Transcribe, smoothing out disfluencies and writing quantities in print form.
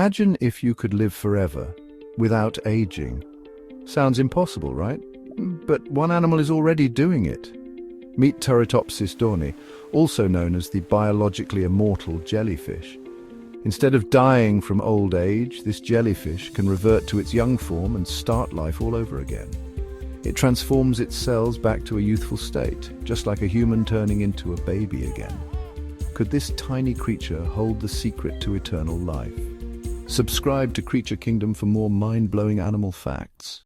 Imagine if you could live forever, without aging. Sounds impossible, right? But one animal is already doing it. Meet Turritopsis dohrnii, also known as the biologically immortal jellyfish. Instead of dying from old age, this jellyfish can revert to its young form and start life all over again. It transforms its cells back to a youthful state, just like a human turning into a baby again. Could this tiny creature hold the secret to eternal life? Subscribe to Creature Kingdom for more mind-blowing animal facts.